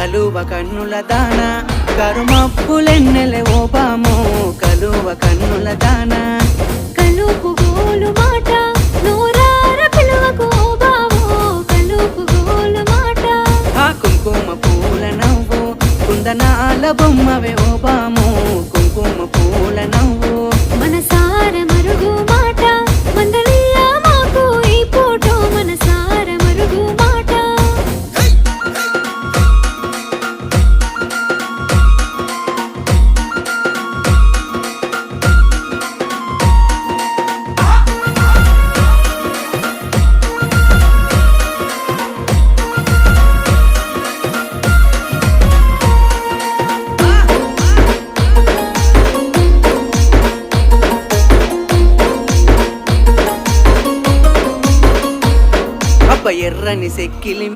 కలువ కన్నుల దాన కరుమప్పులెన్నెలే ఓ బామో కలువ కన్నుల దాన కలుపు గోలు మాట నోరార పిలువకు ఓ బావో కలుపు గోలు మాట ఆ కుంకుమ పూల నవ్వు కుందనాల బొమ్మవే ఓ బామో కుంకుమ పూల నవ్వు మనసార మరుగు మాట మందలియ మాకు ఈ ఫోటో మనసార మరుగు మాట అబ్బ ఎర్రని సెక్కిలి